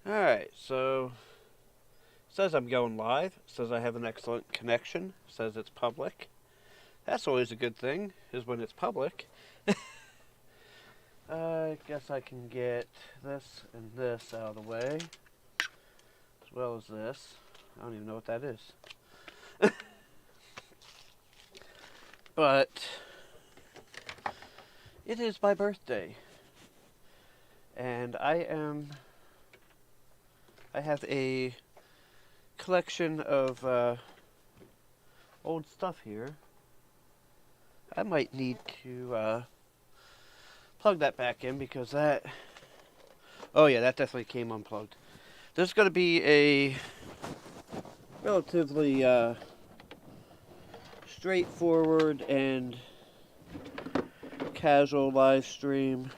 Alright, so it says I'm going live. It says I have an excellent connection. It says it's public. That's always a good thing, is when it's public. I guess I can get this and this out of the way, as well as this. I don't even know what that is. But it is my birthday. And I have a collection of old stuff here. I might need to plug that back in because that... Oh yeah, that definitely came unplugged. This is going to be a relatively straightforward and casual live stream.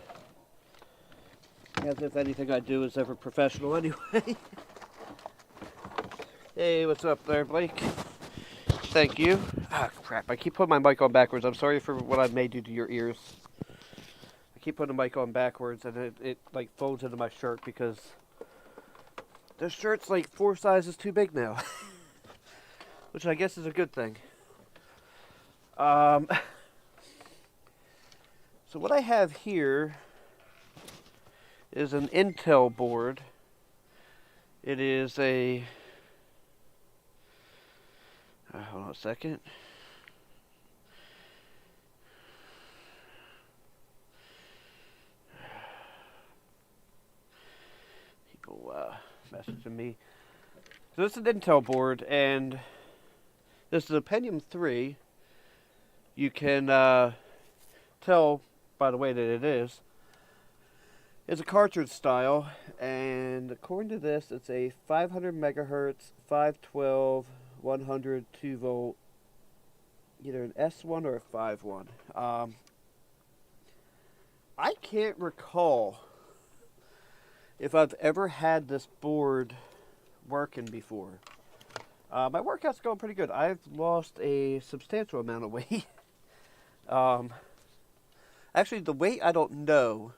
As if anything I do is ever professional anyway. Hey, what's up there, Blake? Thank you. Ah, crap. I keep putting my mic on backwards. I'm sorry for what I may do to your ears. I keep putting the mic on backwards and it like folds into my shirt because the shirt's like 4 sizes too big now. Which I guess is a good thing. So what I have here is an Intel board. It is a... hold on a second. People messaging me. So this is an Intel board, and this is a Pentium 3. You can tell by the way that it is. It's a cartridge style, and according to this, it's a 500 megahertz, 512, 102 volt, either an S1 or a 5.1. I can't recall if I've ever had this board working before. My workout's going pretty good. I've lost a substantial amount of weight. Actually, the weight I don't know,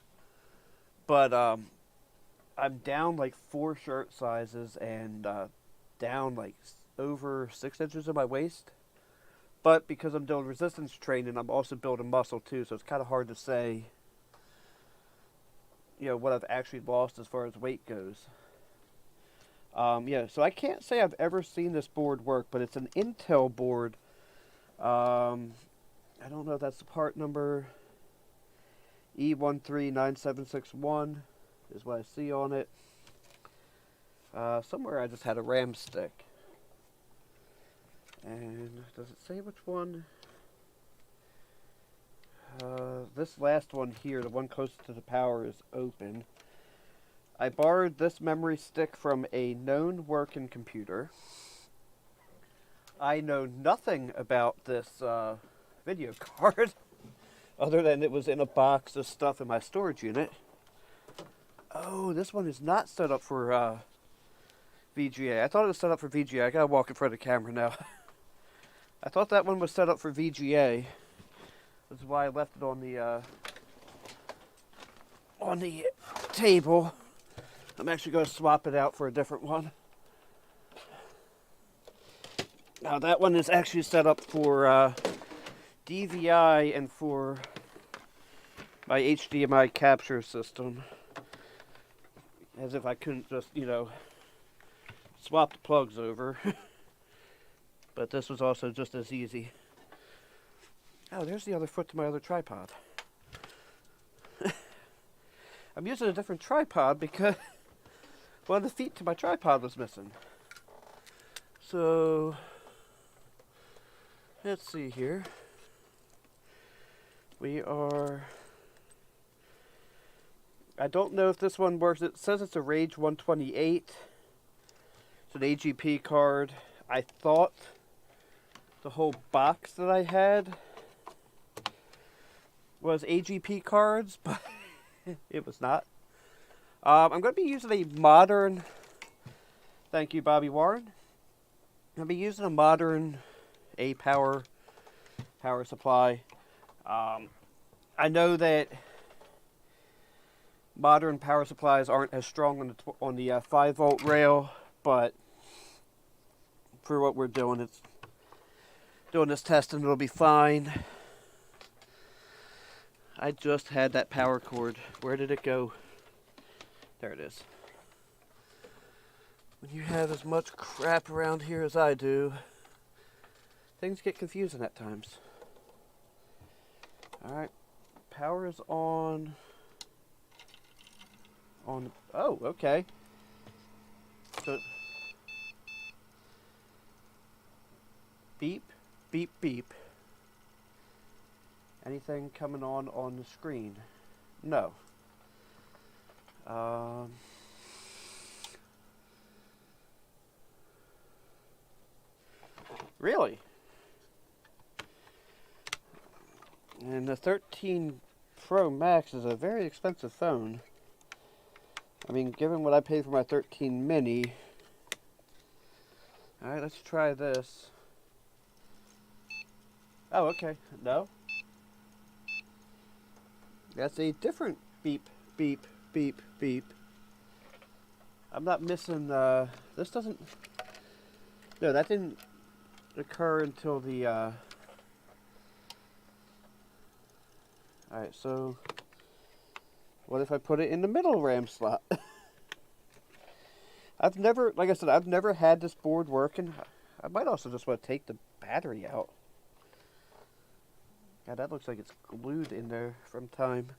but I'm down like 4 shirt sizes and down like over 6 inches of my waist. But because I'm doing resistance training, I'm also building muscle too, so it's kind of hard to say, you know, what I've actually lost as far as weight goes. Yeah, so I can't say I've ever seen this board work, but it's an Intel board. I don't know if that's the part number. E139761 is what I see on it. Somewhere I just had a RAM stick. And does it say which one? This last one here, the one closest to the power, is open. I borrowed this memory stick from a known working computer. I know nothing about this video card, other than it was in a box of stuff in my storage unit. Oh, this one is not set up for VGA. I thought it was set up for VGA. I gotta walk in front of the camera now. I thought that one was set up for VGA. That's why I left it on the table. I'm actually going to swap it out for a different one. Now that one is actually set up for DVI and for my HDMI capture system. As if I couldn't just, you know, swap the plugs over. But this was also just as easy. Oh, there's the other foot to my other tripod. I'm using a different tripod because one of the feet to my tripod was missing. So, let's see here. We are... I don't know if this one works. It says it's a Rage 128. It's an AGP card. I thought the whole box that I had was AGP cards, but it was not. I'm going to be using a modern... Thank you, Bobby Warren. I'm going to be using a modern power supply. I know that modern power supplies aren't as strong on the 5-volt rail, but for what we're doing, it's doing this test and it'll be fine. I just had that power cord. Where did it go? There it is. When you have as much crap around here as I do, things get confusing at times. Alright, power is on. Oh, okay. So, beep, beep, beep. Anything coming on the screen? No. Really? And the 13 Pro Max is a very expensive phone. I mean, given what I paid for my 13 mini. Alright, let's try this. Oh, okay. No. That's a different beep, beep, beep, beep. I'm not missing, this doesn't... No, that didn't occur until the, Alright, so... What if I put it in the middle RAM slot? I've never, like I said, I've never had this board working. I might also just want to take the battery out. God, that looks like it's glued in there from time.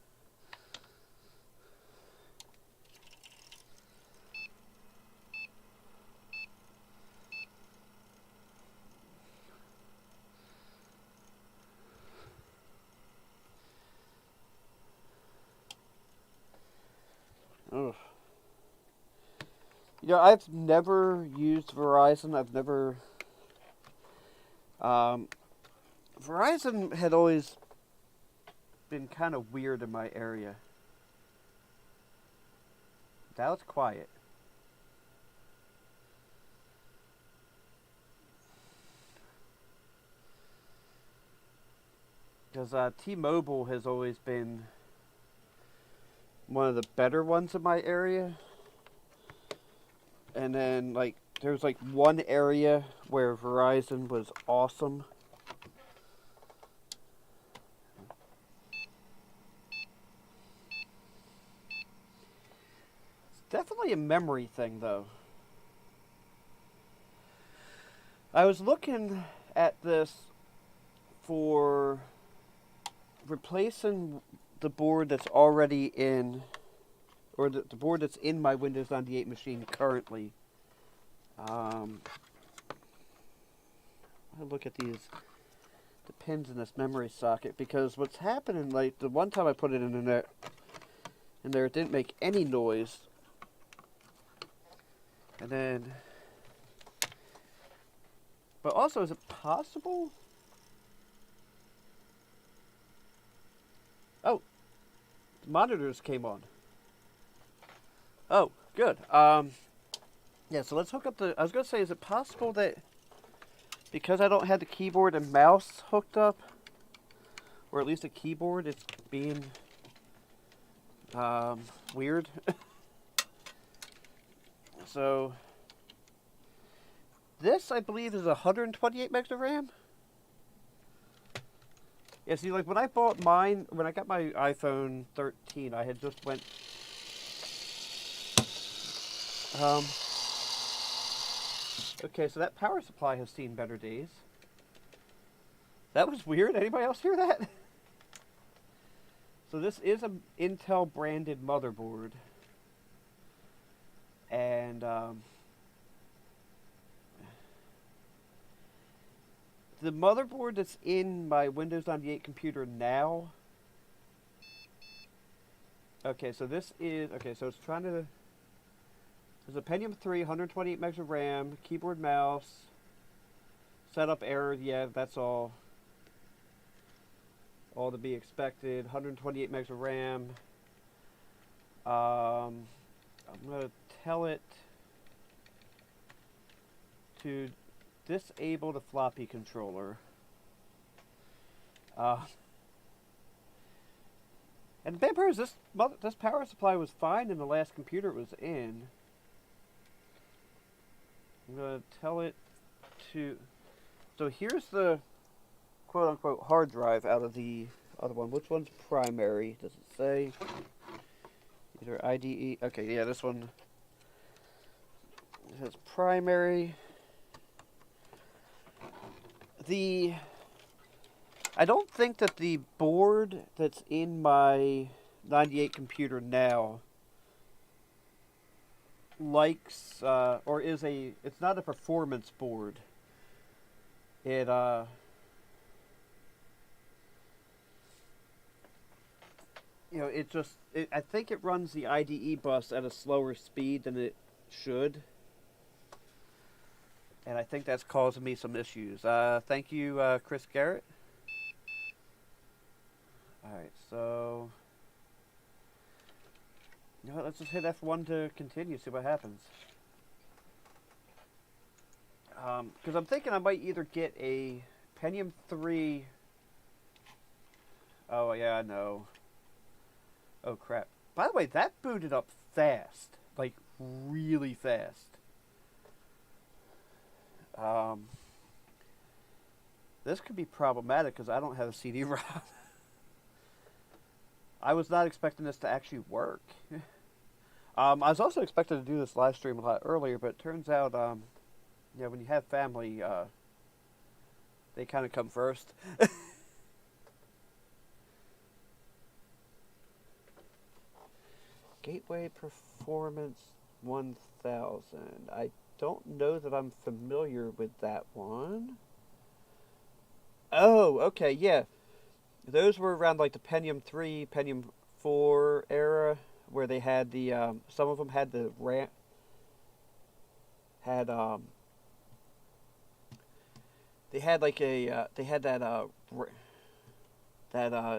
Ugh. You know, I've never used Verizon. I've never... Verizon had always been kind of weird in my area. Now it's quiet. Because T-Mobile has always been one of the better ones in my area. And then, like, there's like one area where Verizon was awesome. It's definitely a memory thing, though. I was looking at this for replacing the board that's already in, or the board that's in my Windows 98 machine currently. I look at the pins in this memory socket, because what's happening, like the one time I put it in there, it didn't make any noise, and then, but also, is it possible? Oh, the monitors came on. Oh, good. Yeah, so let's hook up the... I was going to say, is it possible that because I don't have the keyboard and mouse hooked up, or at least a keyboard, it's being weird? So, this, I believe, is 128 megs of RAM. Yeah, see, like, when I bought mine, when I got my iPhone 13, I had just went... Okay, so that power supply has seen better days. That was weird. Anybody else hear that? So this is an Intel branded motherboard. And, the motherboard that's in my Windows 98 computer now... Okay, so this is... Okay, so it's trying to... There's a Pentium 3, 128 megs of RAM, keyboard, mouse, setup error, yeah, that's all to be expected. 128 megs of RAM. I'm going to tell it to disable the floppy controller. And vampires, this power supply was fine in the last computer it was in. I'm gonna tell it to. So here's the quote-unquote hard drive out of the other one. Which one's primary? Does it say? Either IDE. Okay, yeah, this one. It says primary. I don't think that the board that's in my 98 computer now likes or is it's not a performance board. It I think it runs the IDE bus at a slower speed than it should. And I think that's causing me some issues. Thank you, Chris Garrett. Alright, so... You know what, let's just hit F1 to continue, see what happens. Because I'm thinking I might either get a Pentium 3... Oh, yeah, I know. Oh, crap. By the way, that booted up fast. Like, really fast. This could be problematic because I don't have a CD-ROM. I was not expecting this to actually work. I was also expecting to do this live stream a lot earlier, but it turns out, when you have family, they kind of come first. Gateway Performance 1000. I don't know that I'm familiar with that one. Oh, okay, yeah. Those were around like the Pentium 3, Pentium 4 era, where they had the, some of them had the RAM, they had like a, they had that,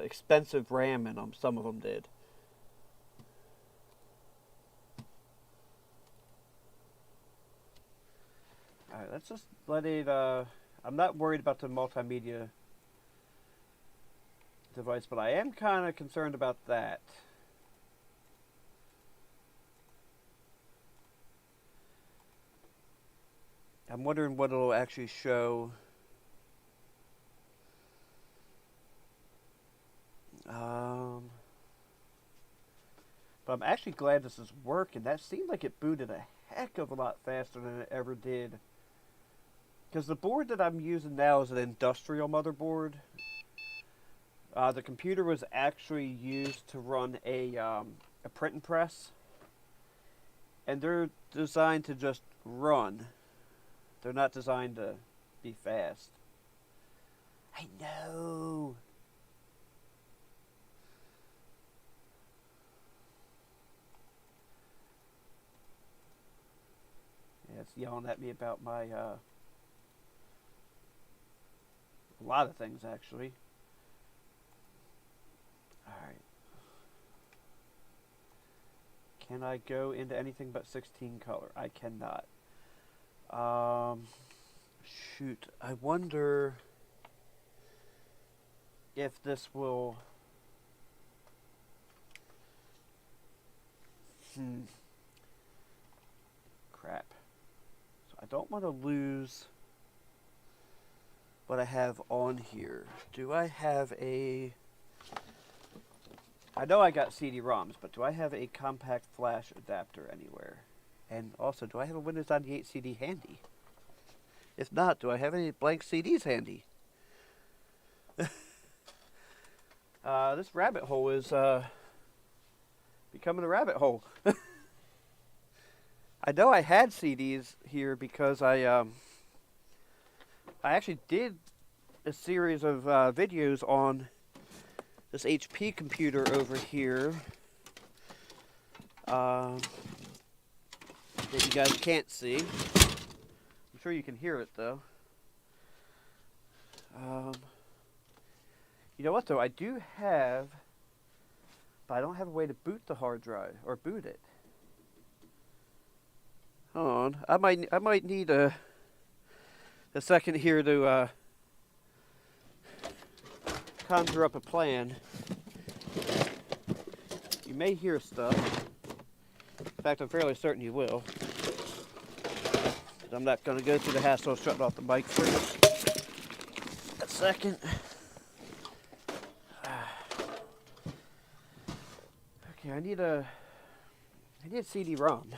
expensive RAM in them, some of them did. Alright, let's just let it, I'm not worried about the multimedia device, but I am kind of concerned about that. I'm wondering what it'll actually show. But I'm actually glad this is working. That seemed like it booted a heck of a lot faster than it ever did. Because the board that I'm using now is an industrial motherboard. The computer was actually used to run a print and press. And they're designed to just run. They're not designed to be fast. I know. Yeah, it's yelling at me about my, a lot of things, actually. Alright. Can I go into anything but 16 color? I cannot. Shoot. I wonder if this will... Crap. So I don't want to lose what I have on here. Do I have a... I know I got CD-ROMs, but do I have a compact flash adapter anywhere? And also, do I have a Windows 98 CD handy? If not, do I have any blank CDs handy? This rabbit hole is becoming a rabbit hole. I know I had CDs here because I actually did a series of videos on this HP computer over here that you guys can't see. I'm sure you can hear it though. You know what though? I do have, but I don't have a way to boot the hard drive or boot it. Hold on, I might need a second here to conjure up a plan. you may hear stuff. In fact, I'm fairly certain you will. I'm not going to go through the hassle of shutting off the mic for a second. Okay, I need a CD-ROM.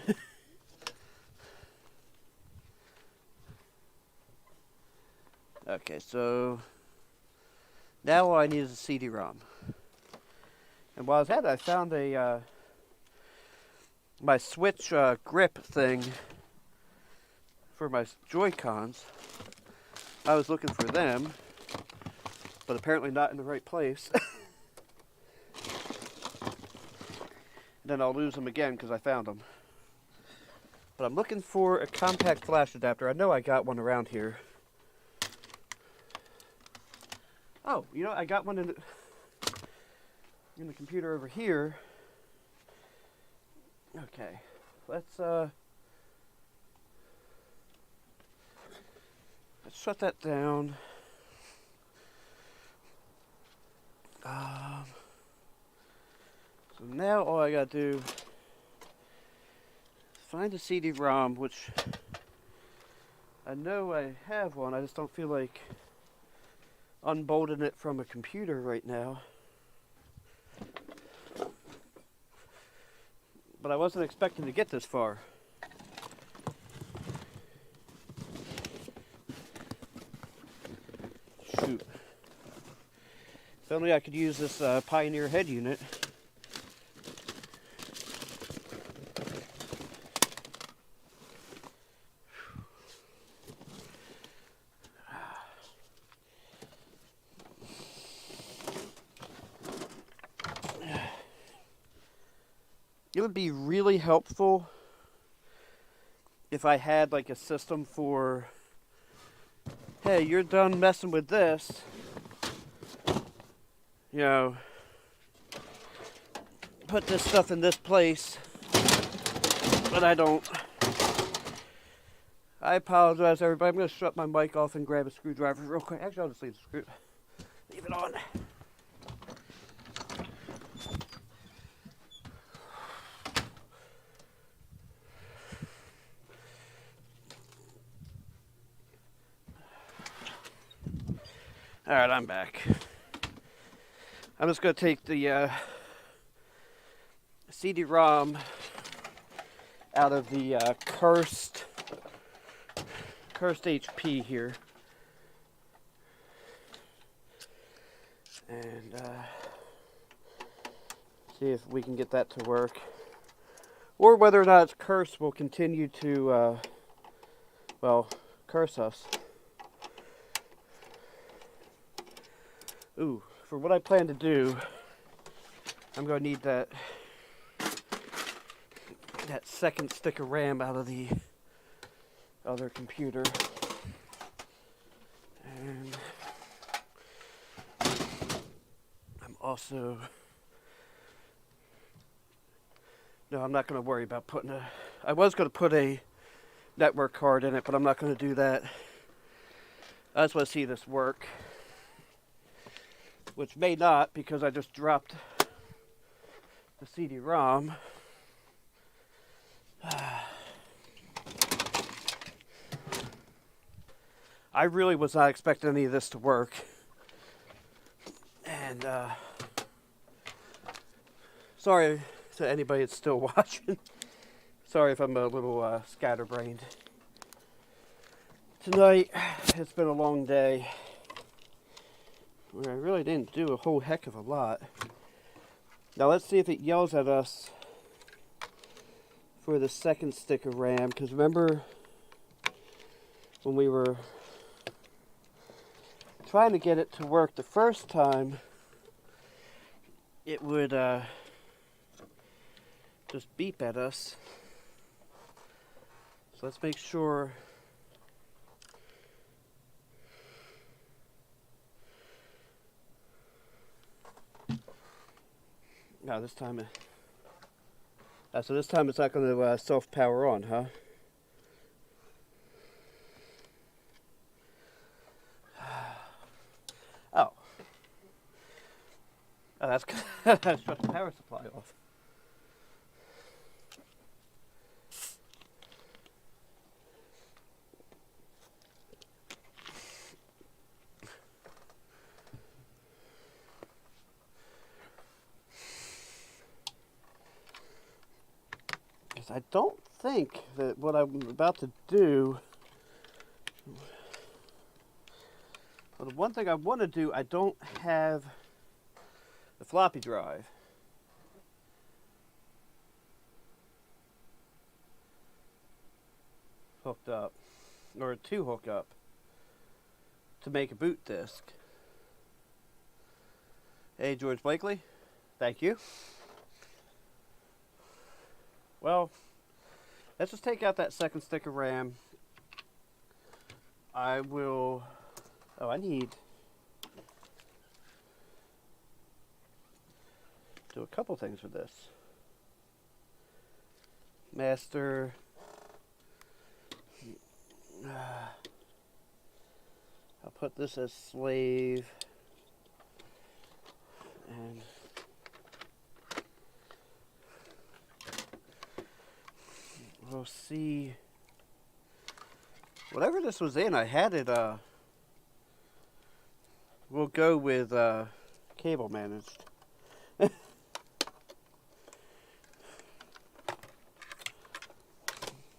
Okay, so now all I need is a CD-ROM. And while I was at it, I found a my Switch grip thing for my Joy-Cons. I was looking for them, but apparently not in the right place. Then I'll lose them again because I found them. But I'm looking for a compact flash adapter. I know I got one around here. Oh, you know, I got one in the computer over here. Okay, let's shut that down. So now all I gotta do is find a CD-ROM, which I know I have one. I just don't feel like unbolting it from a computer right now. But I wasn't expecting to get this far. Shoot. If only I could use this Pioneer head unit. It would be really helpful if I had like a system for, hey, you're done messing with this, you know, put this stuff in this place, but I don't. I apologize, everybody. I'm going to shut my mic off and grab a screwdriver real quick. Actually, I'll just leave it on. Alright, I'm back. I'm just going to take the CD-ROM out of the cursed HP here. And see if we can get that to work. Or whether or not it's cursed will continue to, well, curse us. Ooh, for what I plan to do, I'm going to need that second stick of RAM out of the other computer. And I'm also... No, I'm not going to worry about putting a... I was going to put a network card in it, but I'm not going to do that. I just want to see this work. Which may not, because I just dropped the CD-ROM. I really was not expecting any of this to work. And, sorry to anybody that's still watching. Sorry if I'm a little scatterbrained. Tonight, it's been a long day. Where I really didn't do a whole heck of a lot. Now let's see if it yells at us for the second stick of RAM. Because remember when we were trying to get it to work the first time, it would just beep at us. So let's make sure. No, this time so this time it's not going to self-power on, huh? Oh. Oh, that's shut the power supply off. Because I don't think that what I'm about to do... Well, the one thing I want to do, I don't have the floppy drive. Hooked up. Or to hook up. To make a boot disk. Hey, George Blakely. Thank you. Well, let's just take out that second stick of RAM. I will... Oh, I need... do a couple things with this. Master... I'll put this as slave. And... we'll see. Whatever this was in, I had it, we'll go with, cable managed.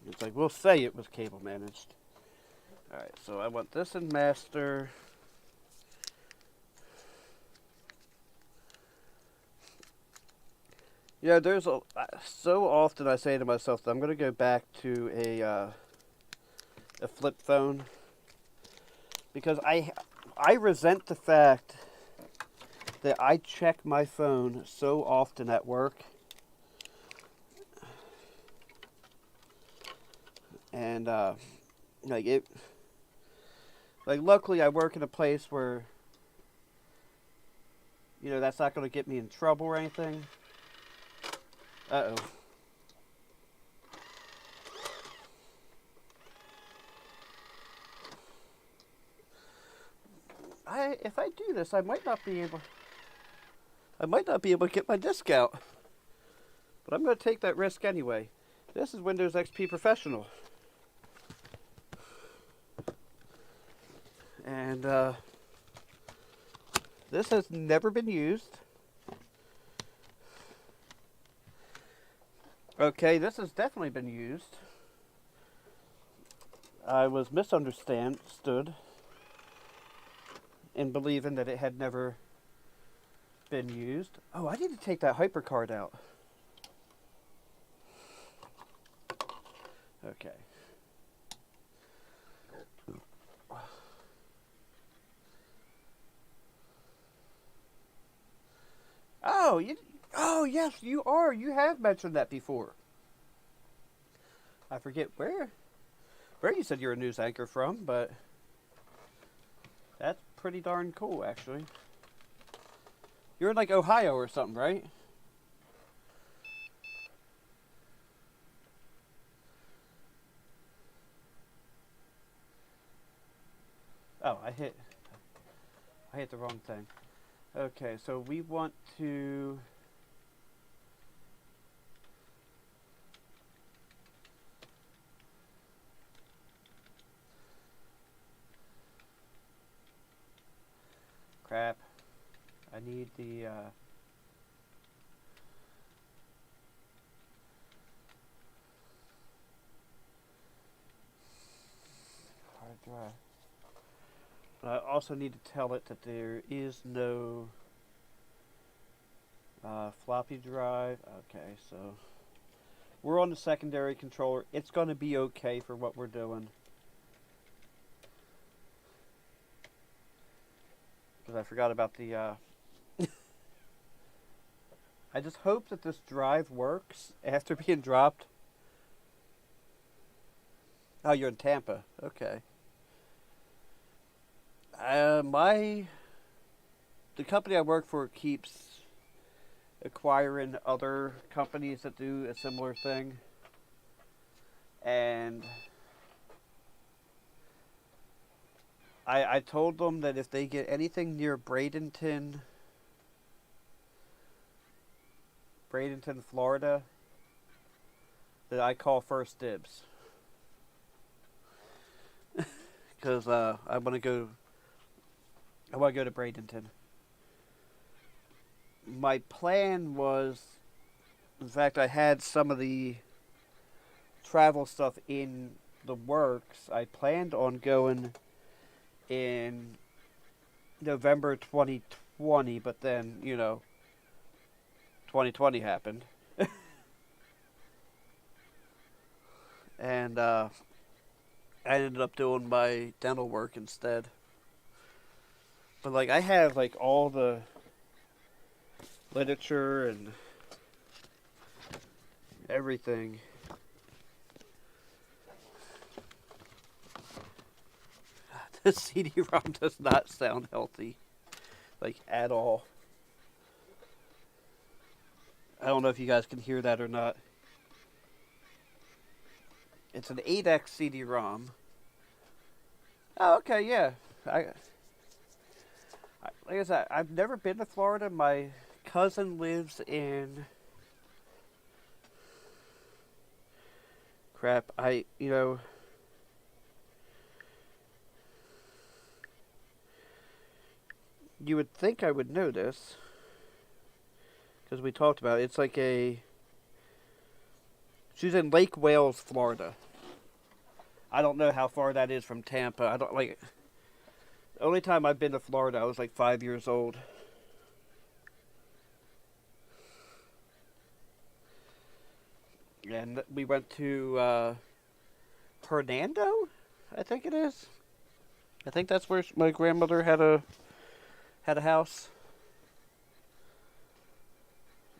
It's like, we'll say it was cable managed. Alright, so I want this in master. Yeah, there's a... so often I say to myself that I'm going to go back to a flip phone. Because I resent the fact that I check my phone so often at work. And, like, luckily I work in a place where, you know, that's not going to get me in trouble or anything. Uh-oh. If I do this, I might not be able to get my disc out. But I'm going to take that risk anyway. This is Windows XP Professional. And, this has never been used. Okay, this has definitely been used. I was misunderstood in believing that it had never been used. Oh, I need to take that HyperCard out. Okay. Oh, yes, you are. You have mentioned that before. I forget where you said you're a news anchor from, but that's pretty darn cool, actually. You're in, like, Ohio or something, right? Oh, I hit the wrong thing. Okay, so we want to... crap. I need the, hard drive. But I also need to tell it that there is no floppy drive. Okay, so we're on the secondary controller. It's going to be okay for what we're doing. Because I forgot about the... I just hope that this drive works after being dropped. Oh, you're in Tampa. Okay. The company I work for keeps acquiring other companies that do a similar thing. And I told them that if they get anything near Bradenton, Florida, that I call first dibs. Because I want to go to Bradenton. My plan was, in fact, I had some of the travel stuff in the works. I planned on going in November 2020, but then, 2020 happened. And I ended up doing my dental work instead. But, like, I have, like, all the literature and everything. The CD-ROM does not sound healthy, like, at all. I don't know if you guys can hear that or not. It's an 8X CD-ROM. Oh, okay, yeah. Like I said, I've never been to Florida. My cousin lives in... Crap, you would think I would know this, because we talked about it. It's like she's in Lake Wales, Florida. I don't know how far that is from Tampa. The only time I've been to Florida, I was like 5 years old. And we went to Hernando, I think it is. I think that's where my grandmother had a house.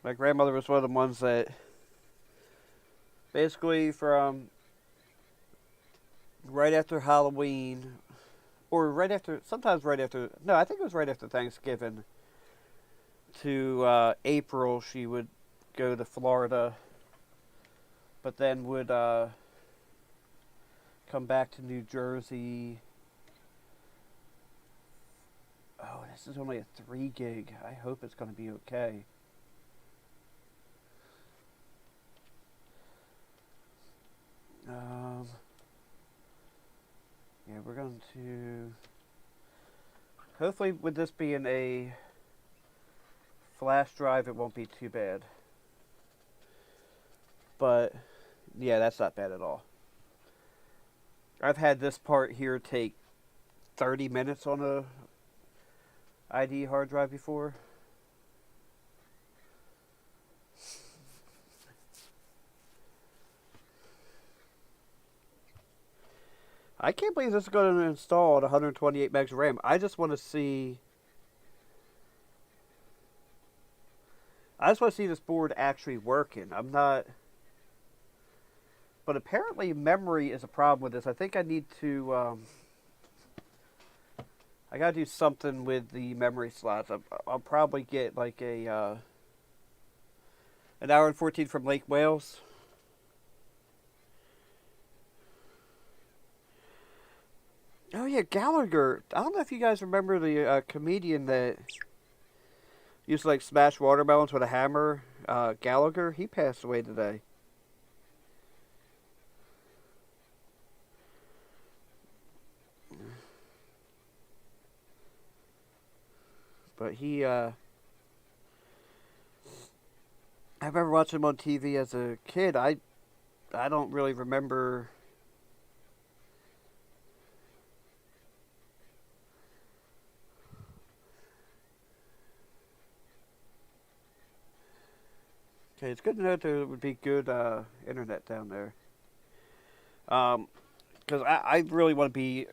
My grandmother was one of the ones that basically from right after Halloween, or sometimes right after, no, I think it was right after Thanksgiving to April, she would go to Florida, but then would come back to New Jersey. Oh, this is only a 3 gig. I hope it's going to be okay. Yeah, we're going to... Hopefully, with this being a flash drive, it won't be too bad. But, yeah, that's not bad at all. I've had this part here take 30 minutes on a ID hard drive before. I can't believe this is going to install at 128 megs of RAM. I just want to see this board actually working. I'm not... But apparently memory is a problem with this. I think I need to... I gotta do something with the memory slots. I'll probably get like an hour and 14 from Lake Wales. Oh yeah, Gallagher. I don't know if you guys remember the comedian that used to like smash watermelons with a hammer. Gallagher. He passed away today. But he, I remember watching him on TV as a kid. I don't really remember. Okay, it's good to know there would be good internet down there. Because I really want to be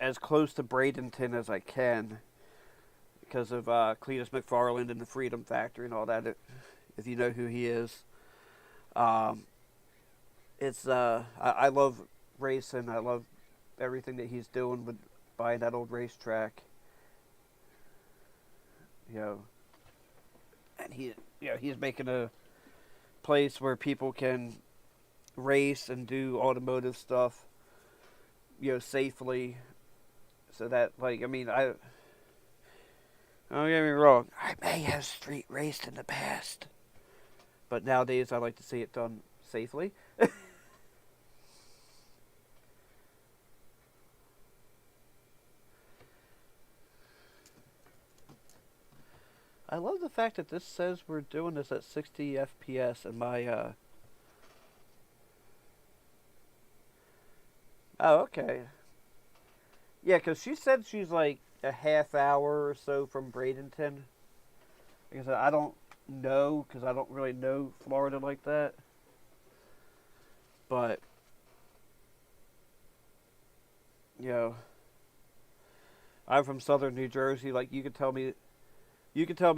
as close to Bradenton as I can. Because of Cletus McFarland and the Freedom Factory and all that, if you know who he is. I love racing. I love everything that he's doing with buying that old racetrack. And he's making a place where people can race and do automotive stuff, safely. So that, don't get me wrong, I may have street raced in the past, but nowadays I like to see it done safely. I love the fact that this says we're doing this at 60 FPS and my Oh, okay. Yeah, because she said she's like a half hour or so from Bradenton. Like I said, I don't know because I don't really know Florida like that. But, you know, I'm from southern New Jersey. Like, you could tell me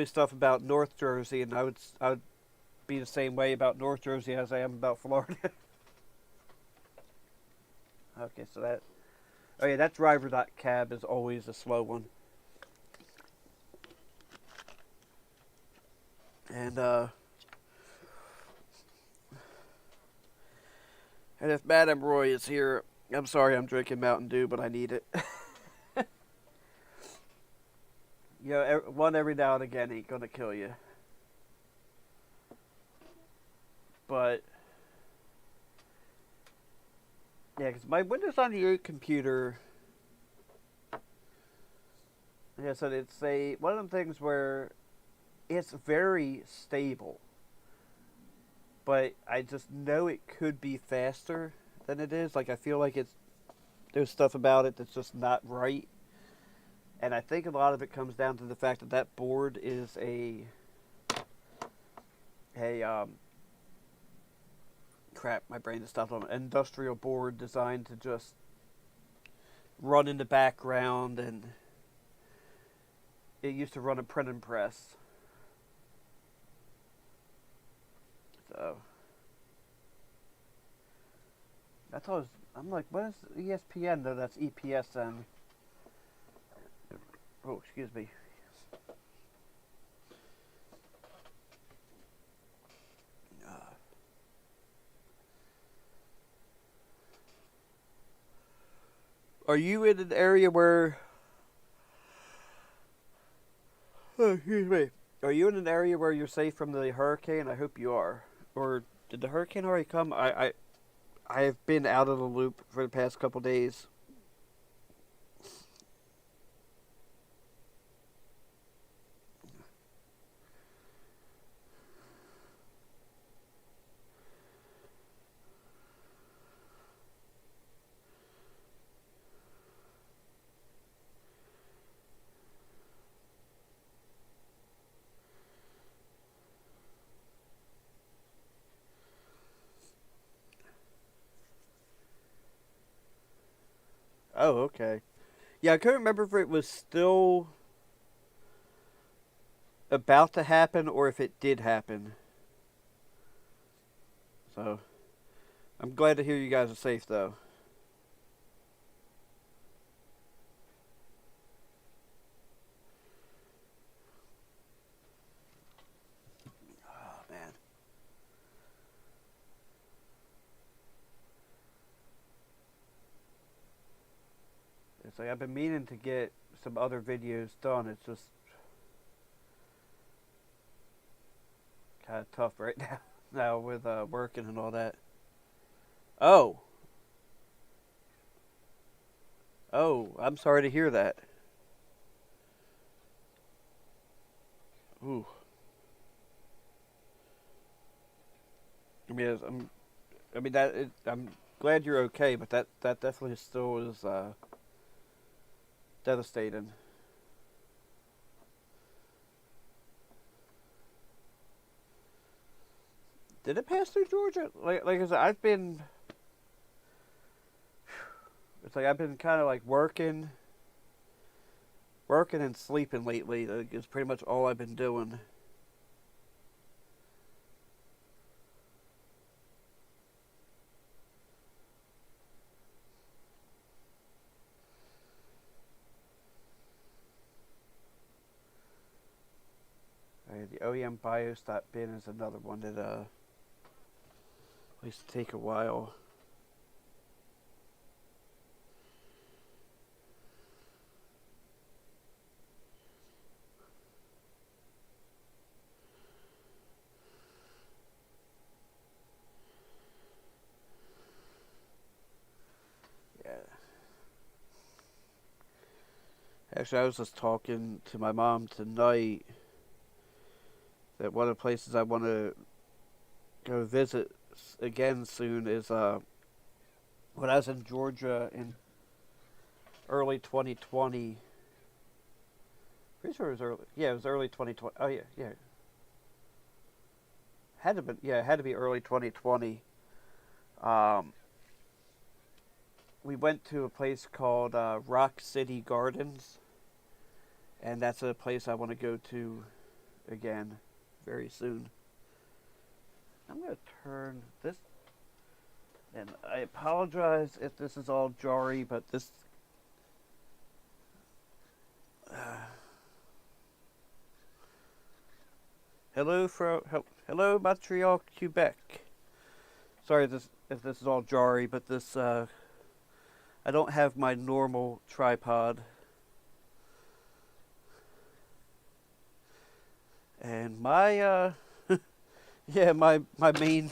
stuff about North Jersey, and I would be the same way about North Jersey as I am about Florida. Okay, so that. Oh, yeah, that driver.cab is always a slow one. And if Madame Roy is here, I'm sorry I'm drinking Mountain Dew, but I need it. One every now and again ain't gonna kill you. But, yeah, because my Windows 98 computer, like I said, it's one of them things where it's very stable. But I just know it could be faster than it is. Like, I feel like there's stuff about it that's just not right. And I think a lot of it comes down to the fact that that board is crap, my brain just stopped on an industrial board designed to just run in the background, and it used to run a print and press. So that's all. I'm like, what is ESPN? No, that's EPSN. Oh, excuse me. Are you in an area where? Oh, excuse me. Are you in an area where you're safe from the hurricane? I hope you are. Or did the hurricane already come? I have been out of the loop for the past couple days. Oh, okay. Yeah, I couldn't remember if it was still about to happen or if it did happen. So, I'm glad to hear you guys are safe, though. Oh, man. It's like I've been meaning to get some other videos done. It's just kind of tough right now with working and all that. Oh. Oh, I'm sorry to hear that. Ooh. I mean I'm glad you're okay, but that definitely still is devastating. Did it pass through Georgia? Like I said, it's like I've been kind of like working and sleeping lately. Like, it's pretty much all I've been doing. The OEMBIOS.bin is another one that used to take a while. Yeah. Actually, I was just talking to my mom tonight that one of the places I want to go visit again soon is when I was in Georgia in early 2020. Pretty sure it was early. Yeah, it was early 2020. Oh yeah, yeah. Had to be, yeah, it had to be early 2020. Um, we went to a place called Rock City Gardens, and that's a place I want to go to again very soon. I'm going to turn this, and I apologize if this is all jarry, but this... hello, Montreal, Quebec. Sorry if this is all jarry, but this, I don't have my normal tripod. And my, yeah, my main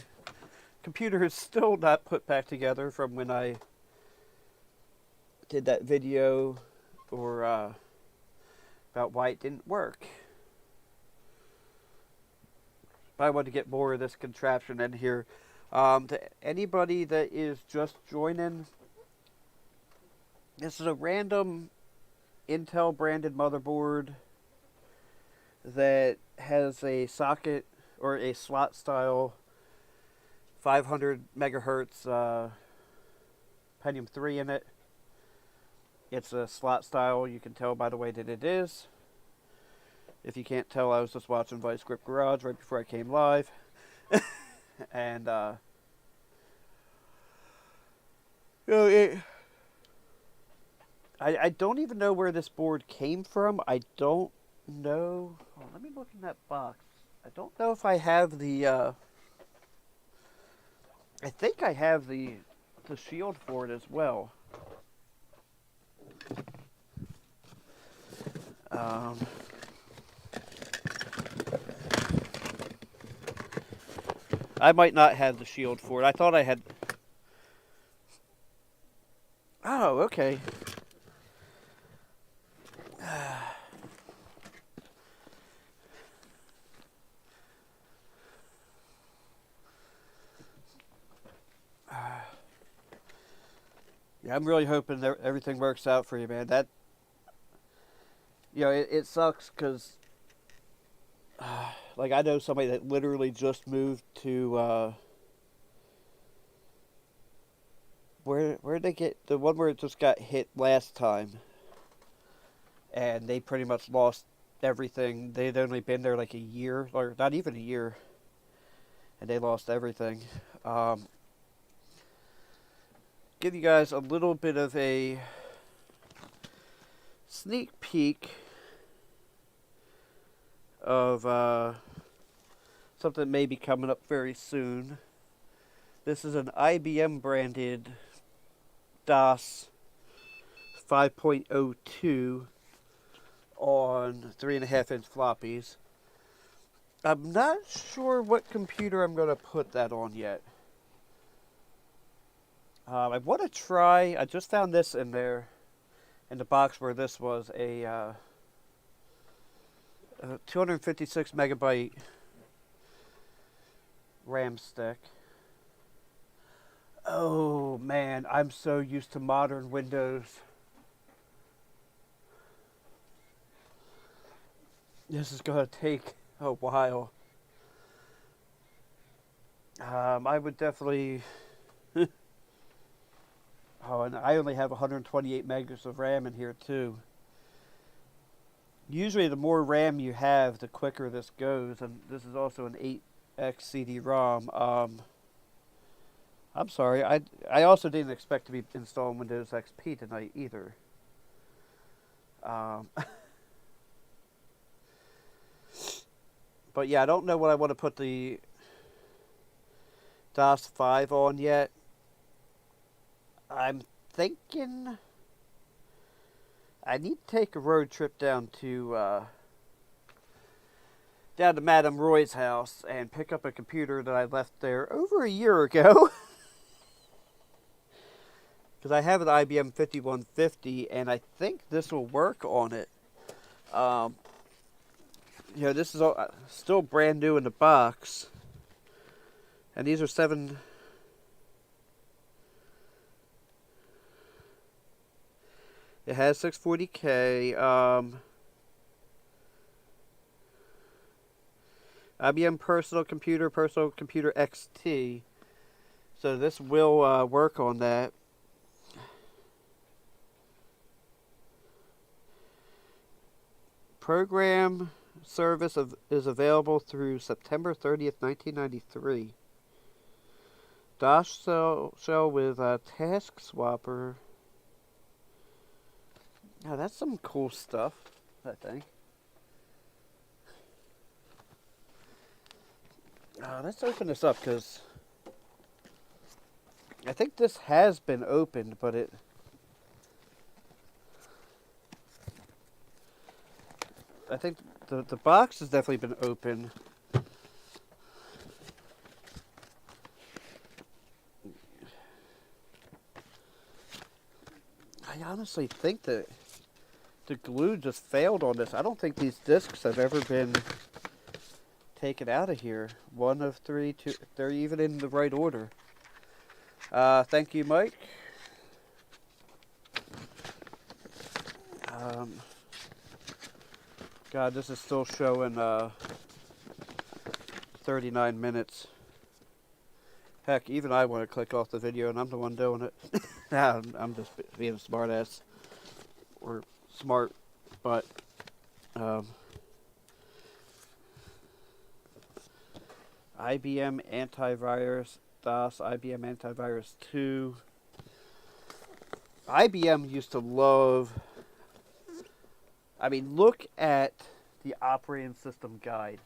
computer is still not put back together from when I did that video or about why it didn't work. But I want to get more of this contraption in here. To anybody that is just joining, this is a random Intel branded motherboard that has a socket or a slot style 500 megahertz Pentium 3 in it. It's a slot style, you can tell by the way that it is. If you can't tell, I was just watching Vice Grip Garage right before I came live. And, you know, I don't even know where this board came from. I don't know. Oh, let me look in that box. I don't know if I have the, I think I have the shield for it as well. I might not have the shield for it. I thought I had... Oh, okay. Yeah, I'm really hoping that everything works out for you, man. That, you know, it sucks because, like, I know somebody that literally just moved to, where'd they get, the one where it just got hit last time, and they pretty much lost everything. They'd only been there like a year, or not even a year, and they lost everything. Give you guys a little bit of a sneak peek of something that may be coming up very soon. This is an IBM branded DOS 5.02 on 3.5-inch floppies. I'm not sure what computer I'm going to put that on yet. I want to try, I just found this in there, in the box where this was, a 256 megabyte RAM stick. Oh man, I'm so used to modern Windows. This is going to take a while. I would definitely... Oh, and I only have 128 megas of RAM in here too. Usually the more RAM you have, the quicker this goes, and this is also an 8x CD-ROM. I'm sorry, I also didn't expect to be installing Windows XP tonight either. But yeah, I don't know what I want to put the DOS 5 on yet. I'm thinking I need to take a road trip down to Madame Roy's house and pick up a computer that I left there over a year ago. Because I have an IBM 5150 and I think this will work on it. You know, this is all, still brand new in the box. And these are It has 640K. IBM Personal Computer XT. So this will work on that. Program service is available through September 30th, 1993. DOS shell with Task Swapper. Oh, that's some cool stuff, I think. Let's open this up, because I think this has been opened, but I think the box has definitely been opened. I honestly think that the glue just failed on this. I don't think these discs have ever been taken out of here. 1 of 3, 2, they're even in the right order. Thank you, Mike. God, this is still showing 39 minutes. Heck, even I want to click off the video, and I'm the one doing it. I'm just being a smart ass. Or smart, but IBM Antivirus, DOS, IBM Antivirus 2. IBM used to love... I mean, look at the operating system guide.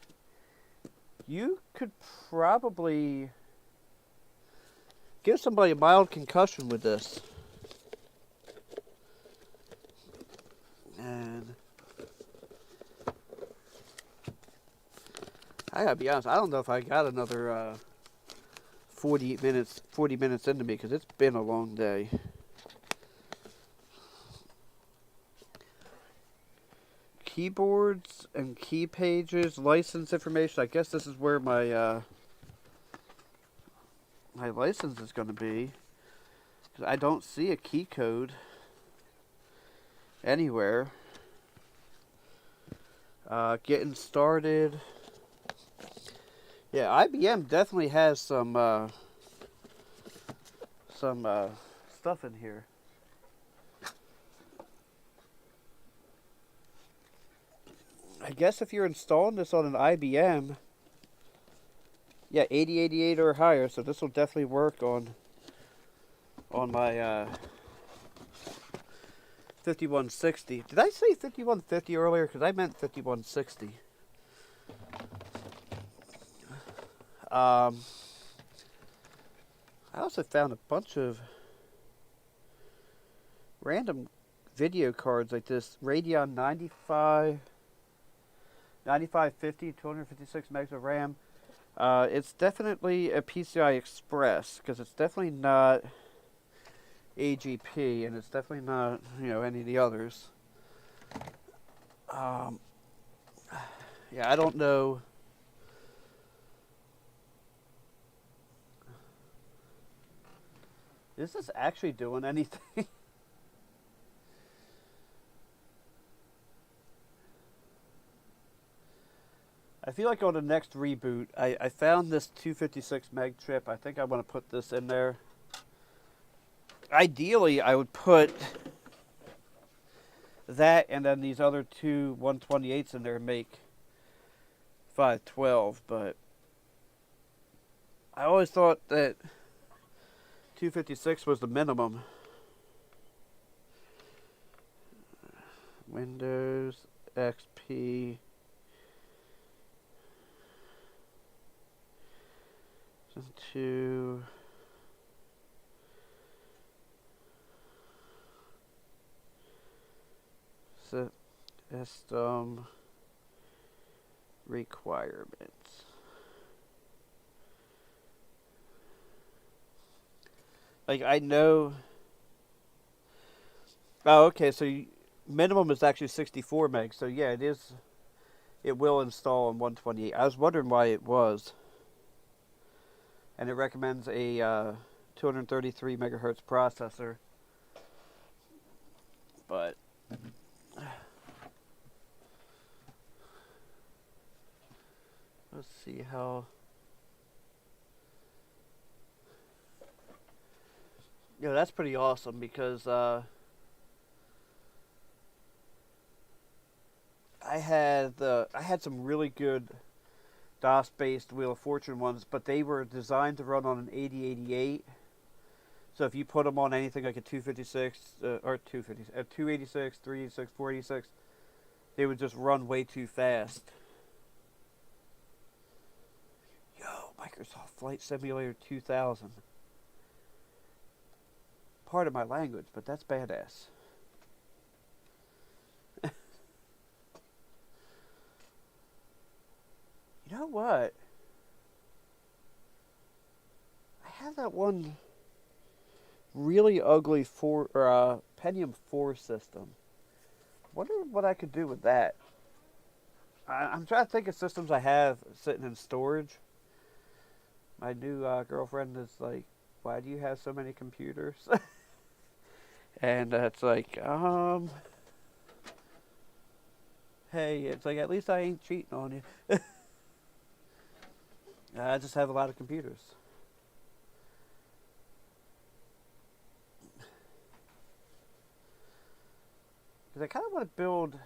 You could probably give somebody a mild concussion with this. And I gotta be honest, I don't know if I got another 40 minutes into me, because it's been a long day. Keyboards and key pages, license information. I guess this is where my my license is going to be. 'Cause I don't see a key code anywhere. Getting started. Yeah, IBM definitely has some stuff in here. I guess if you're installing this on an IBM, yeah, 8088 or higher, so this will definitely work on my 5160. Did I say 5150 earlier? Because I meant 5160. I also found a bunch of random video cards like this. Radeon 9550, 256 megs of RAM. It's definitely a PCI Express, because it's definitely not AGP, and it's definitely not, any of the others. Yeah, I don't know. Is this actually doing anything? I feel like on the next reboot, I found this 256 meg chip. I think I want to put this in there. Ideally, I would put that and then these other two 128s in there and make 512, but I always thought that 256 was the minimum. Windows XP. To system requirements. Like, I know. Oh, okay. So minimum is actually 64 megs. So yeah, it is. It will install on 128. I was wondering why it was. And it recommends a 233 megahertz processor. but let's see how. Yeah, that's pretty awesome because I had some really good DOS-based Wheel of Fortune ones, but they were designed to run on an 8088. So if you put them on anything like a 256 or 286, 386, 486, they would just run way too fast. Yo, Microsoft Flight Simulator 2000. Pardon my language, but that's badass. You know what? I have that one really ugly Pentium 4 system. Wonder what I could do with that. I'm trying to think of systems I have sitting in storage. My new girlfriend is like, "Why do you have so many computers?" And it's like, hey, it's like, at least I ain't cheating on you. I just have a lot of computers. Because I kind of want to build...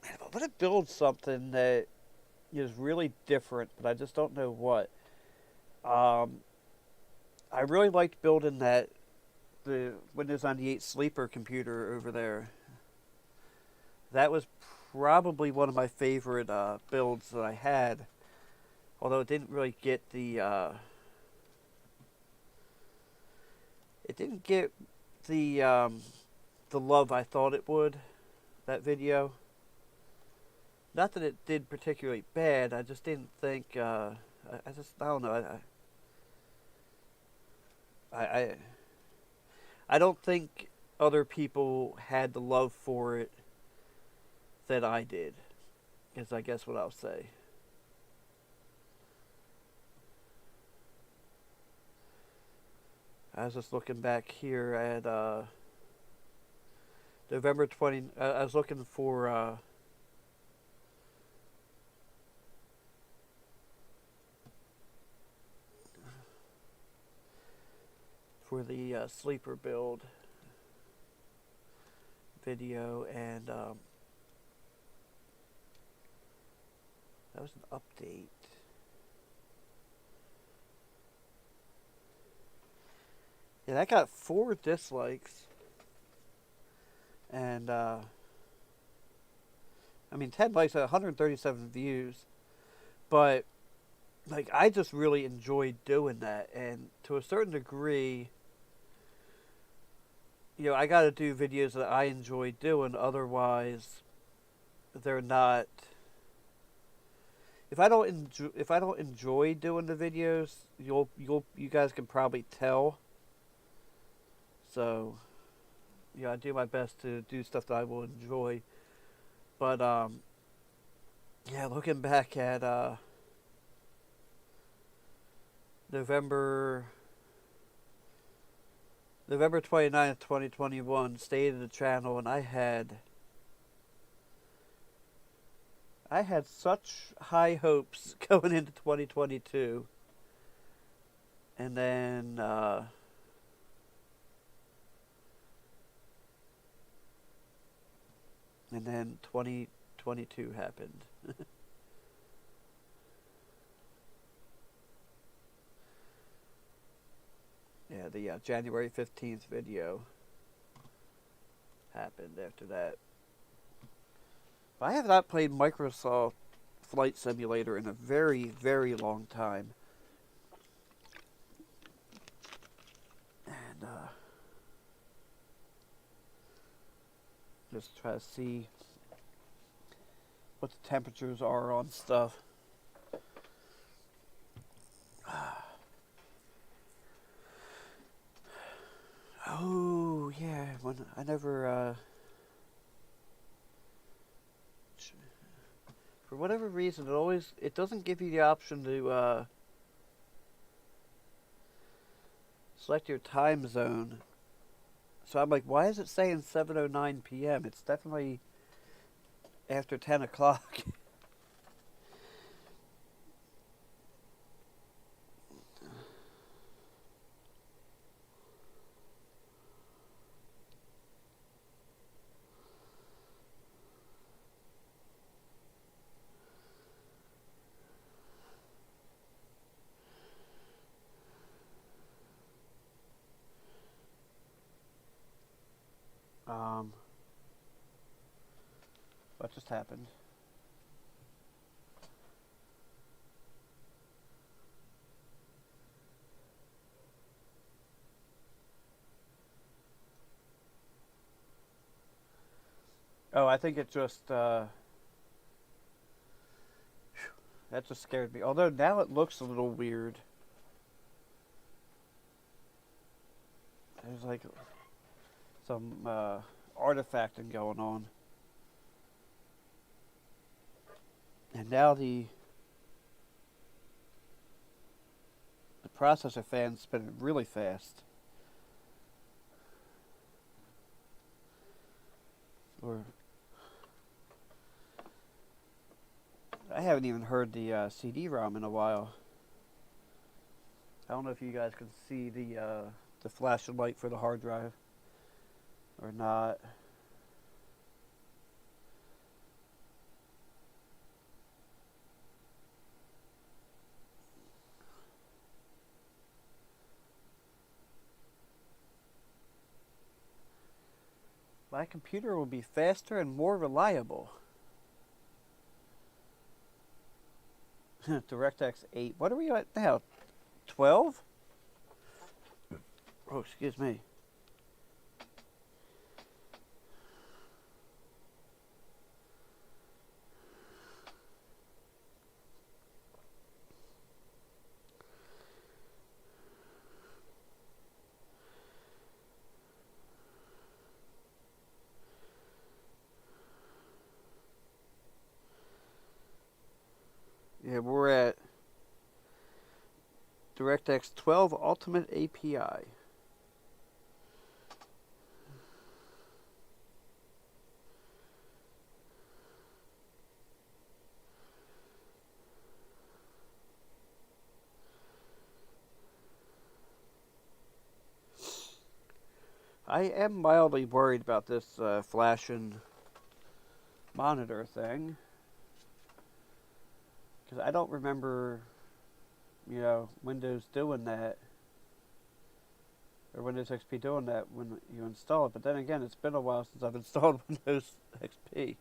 I want to build something that is really different, but I just don't know what. I really liked building the Windows 98 Sleeper computer over there. That was probably one of my favorite builds that I had. Although it didn't really get the... it didn't get the love I thought it would, that video. Not that it did particularly bad, I just didn't think, I don't know, I don't think other people had the love for it that I did, is I guess what I'll say. I was just looking back here at November 20. I was looking for the sleeper build video, and that was an update. Yeah, that got 4 dislikes. And, I mean, 10 likes, 137 views. But, like, I just really enjoyed doing that. And to a certain degree, you know, I gotta do videos that I enjoy doing. Otherwise, they're not... If I don't enjoy doing the videos, you guys can probably tell. So, yeah, I do my best to do stuff that I will enjoy. But, yeah, looking back at, November 29th, 2021, stayed in the channel, and I had such high hopes going into 2022. And then, and then 2022 happened. Yeah, the January 15th video happened after that. But I have not played Microsoft Flight Simulator in a very, very long time. And, just try to see what the temperatures are on stuff. Oh, yeah, when I never, for whatever reason, it doesn't give you the option to, select your time zone. So I'm like, why is it saying 7:09 p.m.? It's definitely after 10 o'clock. What just happened? Oh, I think it just, that just scared me. Although now it looks a little weird. There's like some, artifacting going on. And now the processor fan's spinning really fast. Or I haven't even heard the CD-ROM in a while. I don't know if you guys can see the flashing light for the hard drive or not. My computer will be faster and more reliable. DirectX 8. What are we at now? 12? Oh, excuse me. Yeah, we're at DirectX 12 Ultimate API. I am mildly worried about this flashing monitor thing. Because I don't remember, Windows doing that. Or Windows XP doing that when you install it. But then again, it's been a while since I've installed Windows XP.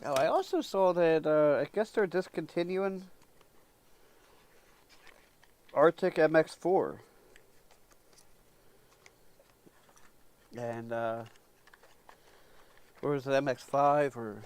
Oh, I also saw that, I guess they're discontinuing Arctic MX4. And, or was it MX5 or...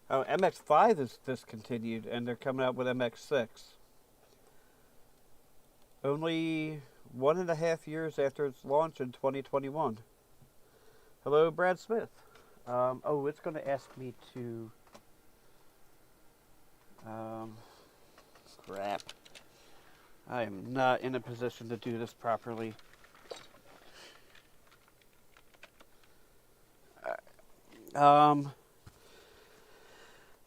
Oh, MX5 is discontinued, and they're coming out with MX6. Only 1.5 years after its launch in 2021. Hello, Brad Smith. Oh, it's going to ask me to... crap. I am not in a position to do this properly.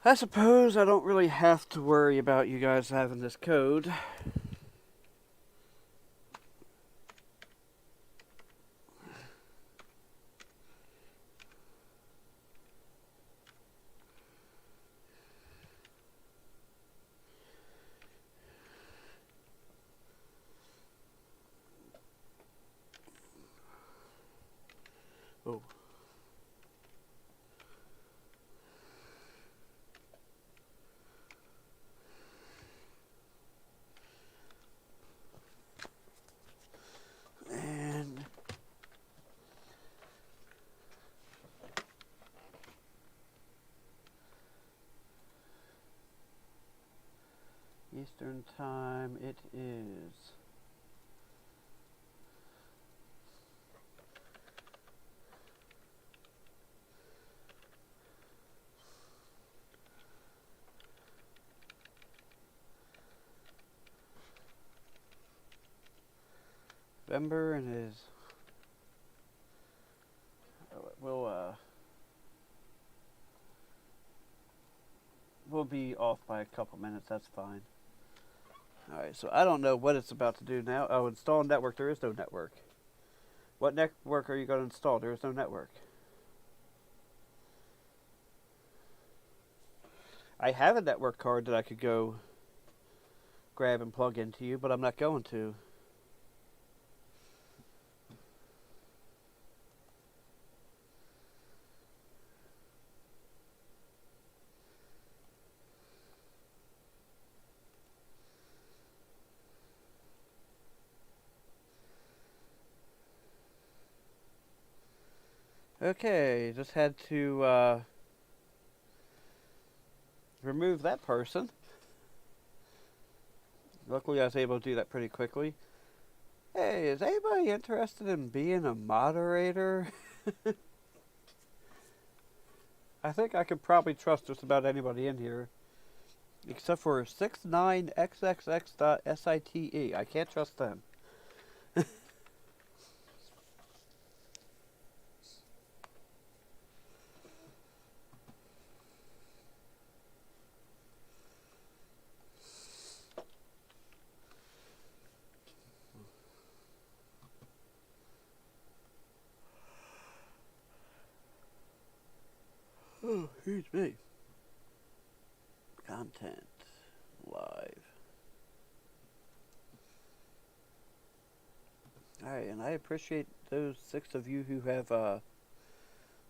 I suppose I don't really have to worry about you guys having this code. Oh. And Eastern time it is. November and it is. We'll be off by a couple minutes. That's fine. All right. So I don't know what it's about to do now. Oh, install network. There is no network. What network are you going to install? There is no network. I have a network card that I could go grab and plug into you, but I'm not going to. Okay, just had to remove that person. Luckily I was able to do that pretty quickly. Hey, is anybody interested in being a moderator? I think I could probably trust just about anybody in here. Except for 69xxx.site. I can't trust them. Oh, here's me. Content. Live. Alright, and I appreciate those 6 of you who have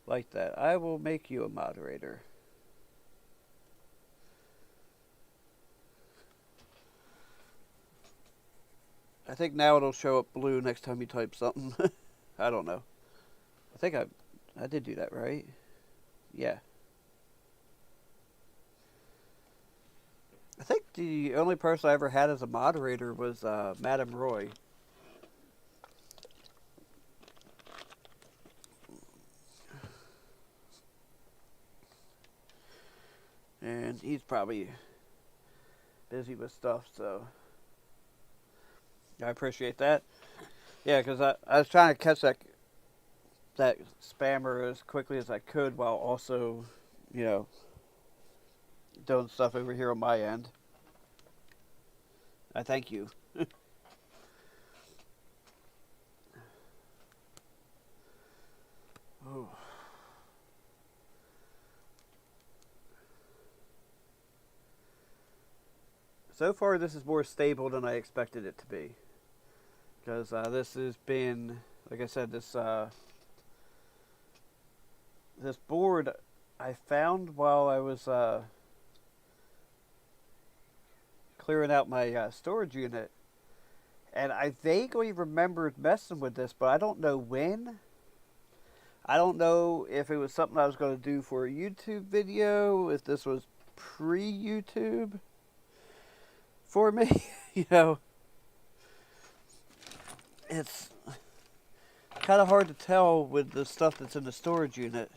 liked that. I will make you a moderator. I think now it'll show up blue next time you type something. I don't know. I think I did do that, right? Yeah. I think the only person I ever had as a moderator was Madam Roy. And he's probably busy with stuff, so I appreciate that. Yeah, because I was trying to catch that spammer as quickly as I could while also, you know, doing stuff over here on my end. I thank you. Oh. So far, this is more stable than I expected it to be. Because this has been, like I said, this board I found while I was clearing out my storage unit. And I vaguely remembered messing with this, but I don't know when. I don't know if it was something I was going to do for a YouTube video, if this was pre-YouTube for me. You know, it's kind of hard to tell with the stuff that's in the storage unit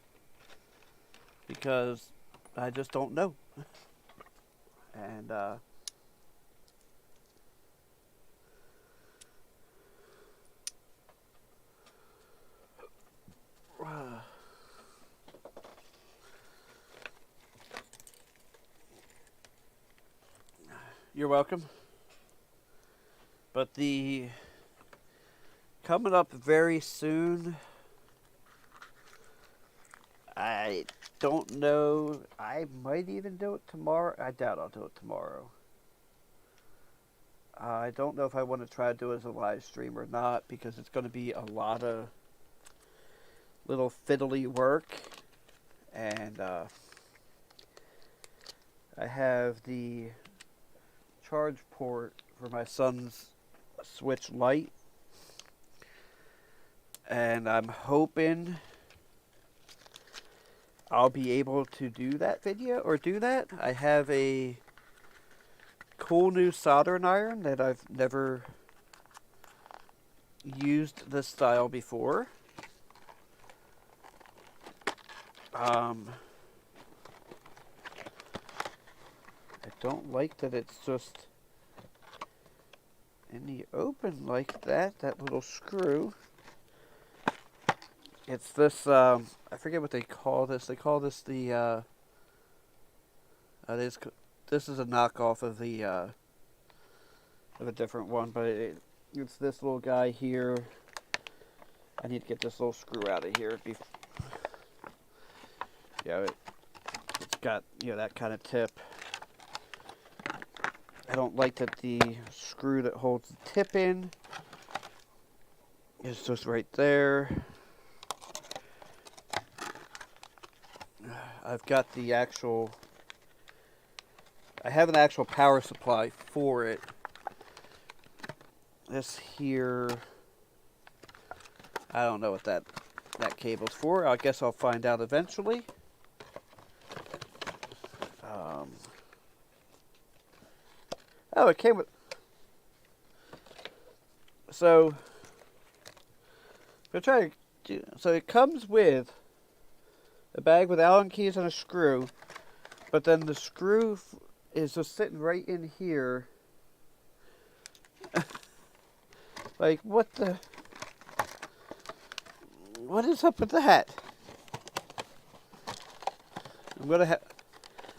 because I just don't know. And You're welcome. But the coming up very soon, I don't know. I might even do it tomorrow. I doubt I'll do it tomorrow. I don't know if I want to try to do it as a live stream or not, because it's going to be a lot of little fiddly work. And I have the charge port for my son's Switch Lite, and I'm hoping I'll be able to do that video or do that. I have a cool new soldering iron that I've never used this style before. I don't like that it's just in the open like that, that little screw. It's this, I forget what they call this. They call this the, this is a knockoff of the, of a different one, but it's this little guy here. I need to get this little screw out of here. Yeah, it's got, that kind of tip. I don't like that the screw that holds the tip in is just right there. I've got the actual, I have an actual power supply for it. This here, I don't know what that cable's for. I guess I'll find out eventually. Oh, it came with, so it comes with a bag with Allen keys and a screw, but then the screw is just sitting right in here. Like, what is up with that?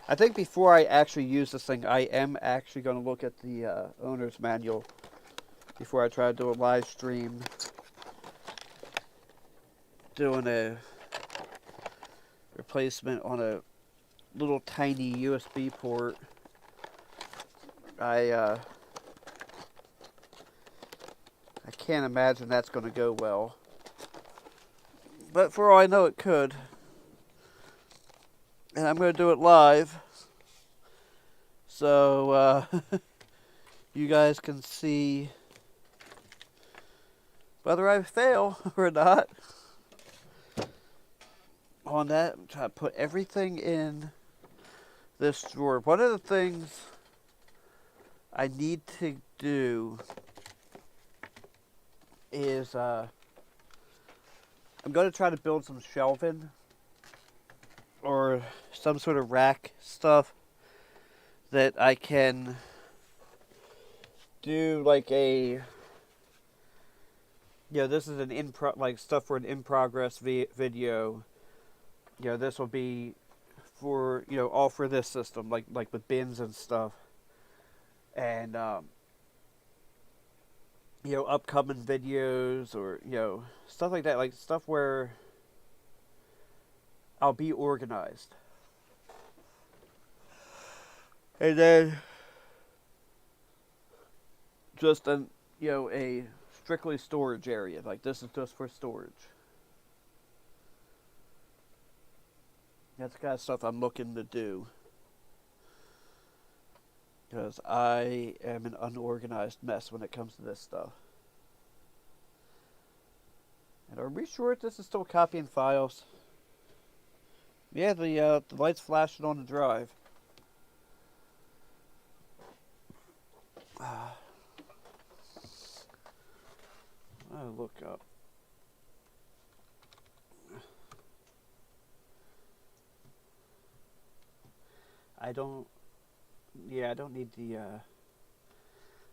I think before I actually use this thing, I am actually going to look at the owner's manual before I try to do a live stream doing a replacement on a little tiny USB port. I can't imagine that's going to go well, but for all I know, it could. And I'm going to do it live, so you guys can see whether I fail or not on that. I'm trying to put everything in this drawer. One of the things I need to do is I'm going to try to build some shelving or some sort of rack stuff that I can do, like a, this is an like stuff for an in progress video. This will be for, all for this system, like with bins and stuff, and upcoming videos, or stuff like that, like stuff where I'll be organized. And then just a strictly storage area. Like, this is just for storage. That's the kind of stuff I'm looking to do, because I am an unorganized mess when it comes to this stuff. And are we sure this is still copying files? Yeah, the light's flashing on the drive. I'll look up. I don't need the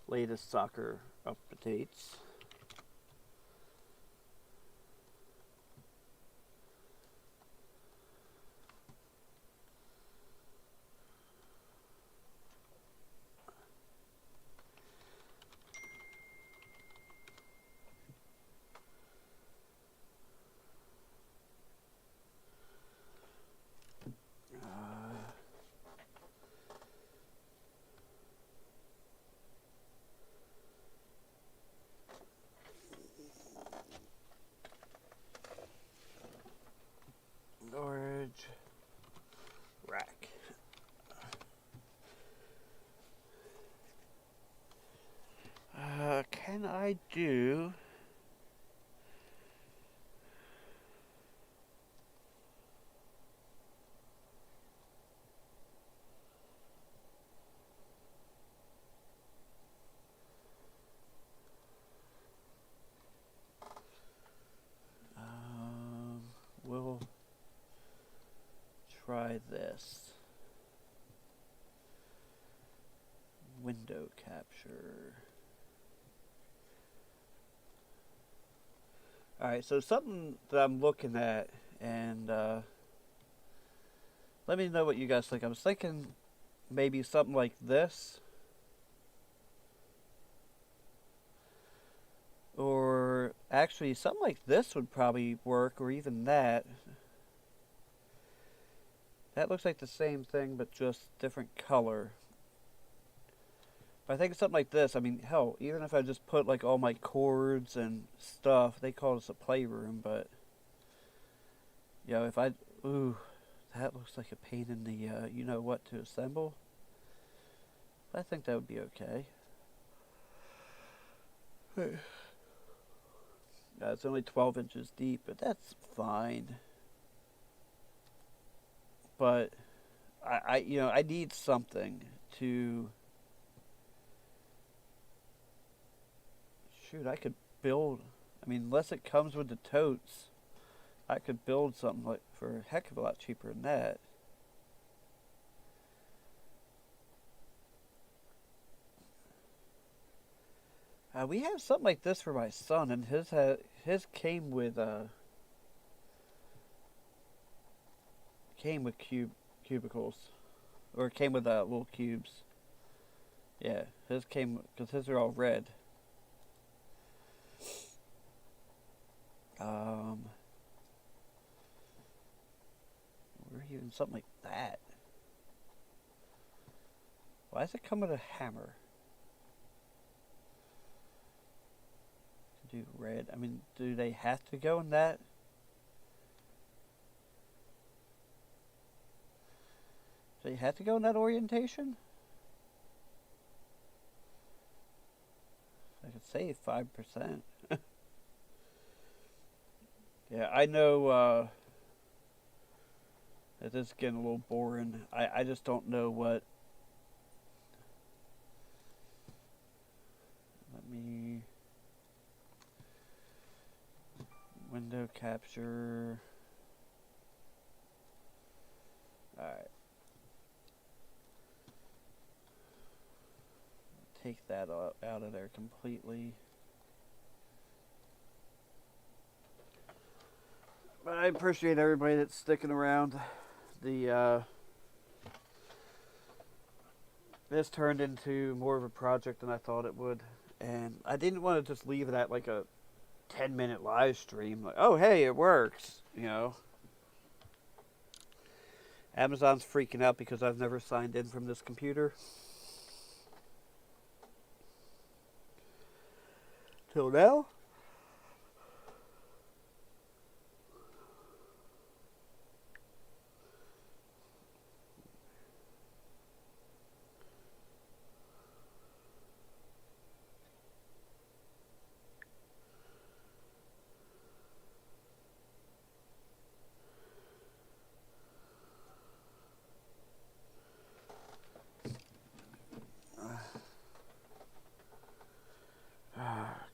latest soccer updates. I do. We'll try this. Window capture. Alright, so something that I'm looking at, and let me know what you guys think. I was thinking maybe something like this. Or actually, something like this would probably work, or even that. That looks like the same thing, but just different color. But I think something like this, I mean, hell, even if I just put like all my cords and stuff, they call this a playroom, but, you know, if I, ooh, that looks like a pain in the, you know what to assemble. I think that would be okay. It's only 12 inches deep, but that's fine. But you know, I need something to. Shoot, I could build. I mean, unless it comes with the totes, I could build something like for a heck of a lot cheaper than that. We have something like this for my son, and his came with cubicles, or it came with little cubes. Yeah, his came because his are all red. Or even something like that. Why does it come with a hammer? Do red. I mean, do they have to go in that? Do they have to go in that orientation? I could save 5%. Yeah, I know that this is getting a little boring. I just don't know what. Let me. Window capture. Alright. Take that out of there completely. But I appreciate everybody that's sticking around. This turned into more of a project than I thought it would. And I didn't want to just leave it at like a 10-minute live stream. Like, oh, hey, it works. You know. Amazon's freaking out because I've never signed in from this computer. Till now.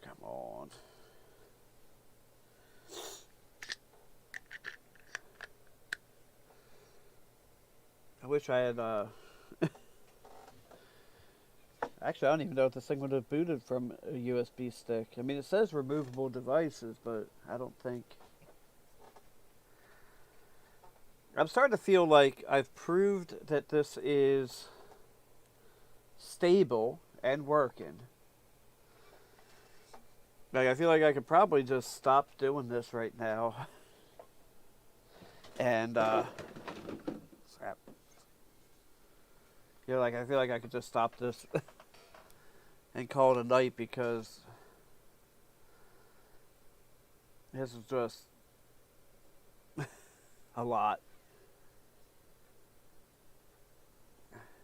Come on. I wish I had, actually, I don't even know if this thing would have booted from a USB stick. I mean, it says removable devices, but I don't think. I'm starting to feel like I've proved that this is stable and working. Like, I feel like I could probably just stop doing this right now. And, crap. You know, like, I feel like I could just stop this and call it a night because this is just a lot.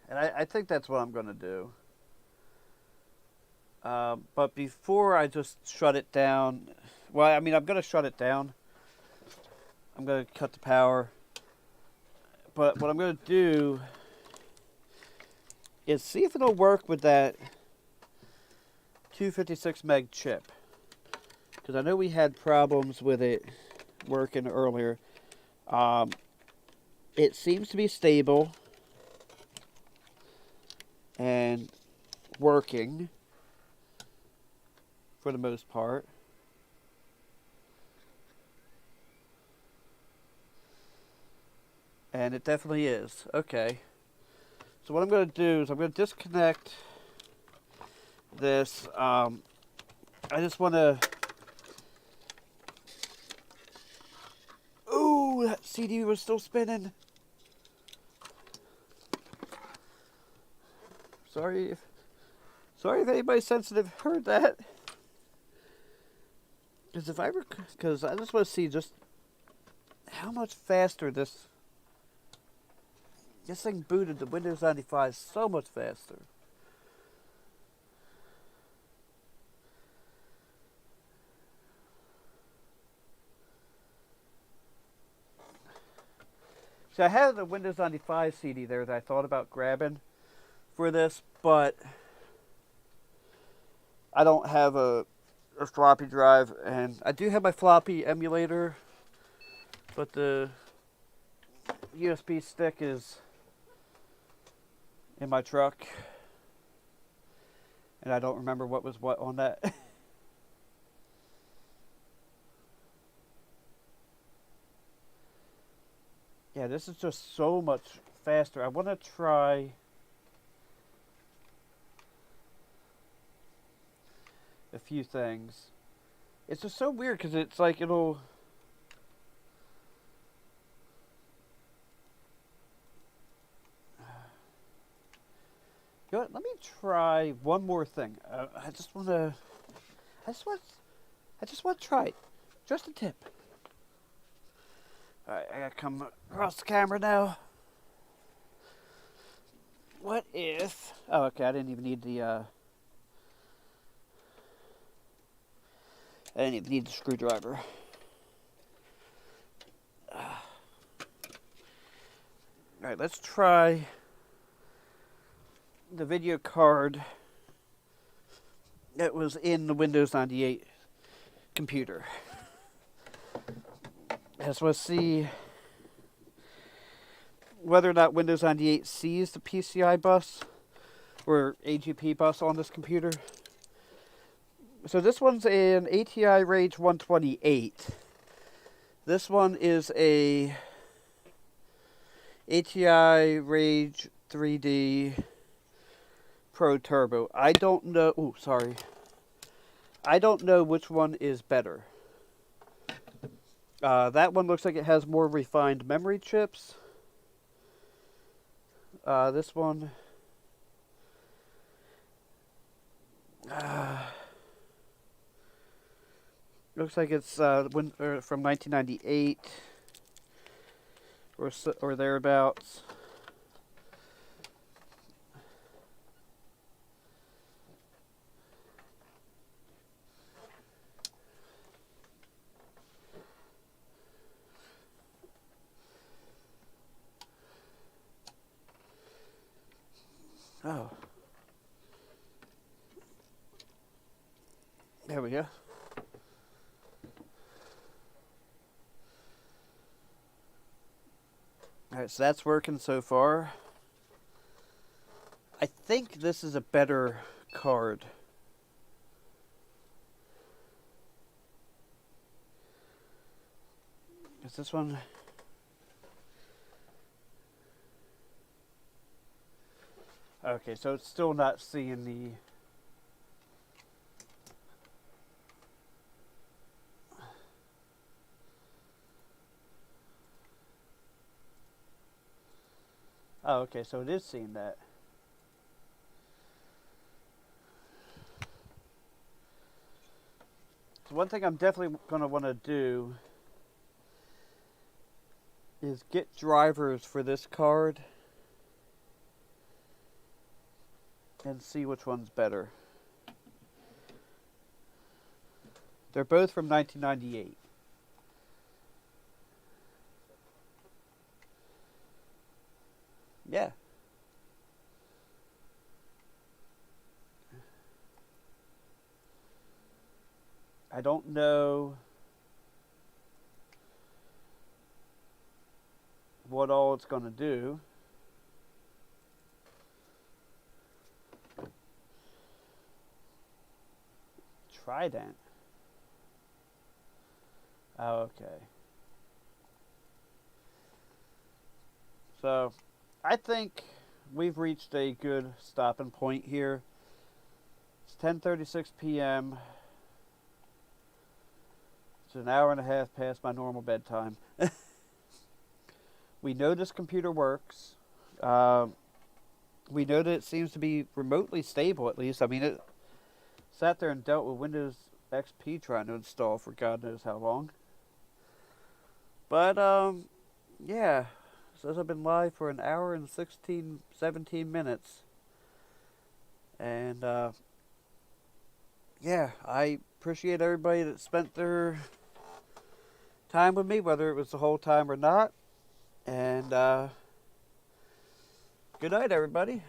And I think that's what I'm going to do. But before I just shut it down, well, I mean, I'm going to shut it down. I'm going to cut the power. But what I'm going to do is see if it'll work with that 256 meg chip. Because I know we had problems with it working earlier. It seems to be stable and working for the most part. And it definitely is. Okay. So what I'm going to do is I'm going to disconnect this. I just want to... Ooh, that CD was still spinning. Sorry if anybody sensitive heard that. Because I just want to see just how much faster this thing booted the Windows 95 so much faster. See, I had a Windows 95 CD there that I thought about grabbing for this, but I don't have a floppy drive, and I do have my floppy emulator, but the USB stick is in my truck, and I don't remember what was what on that. Yeah, this is just so much faster. I want to try a few things. It's just so weird because it's like it'll... You know what? Let me try one more thing. I just want to try it. Just a tip. Alright, I gotta come across the camera now. What if... Oh, okay, I didn't even need the, I didn't even need the screwdriver. Alright, let's try the video card that was in the Windows 98 computer. Just want to see whether or not Windows 98 sees the PCI bus or AGP bus on this computer. So this one's an ATI Rage 128. This one is a ATI Rage 3D Pro Turbo. I don't know. Ooh, sorry. I don't know which one is better. That one looks like it has more refined memory chips. This one... looks like it's from 1998 or thereabouts. Oh. There we go. Alright, so that's working so far. I think this is a better card. Is this one... Okay, so it's still not seeing the... Oh, okay, so it is seeing that. So one thing I'm definitely going to want to do is get drivers for this card and see which one's better. They're both from 1998. Yeah. I don't know what all it's going to do. Trident. Oh, okay. So, I think we've reached a good stopping point here. It's 10:36 p.m. It's an hour and a half past my normal bedtime. We know this computer works. We know that it seems to be remotely stable, at least. I mean, it sat there and dealt with Windows XP trying to install for God knows how long. But, yeah. It says I've been live for an hour and 17 minutes. And, yeah, I appreciate everybody that spent their time with me, whether it was the whole time or not. And, good night, everybody.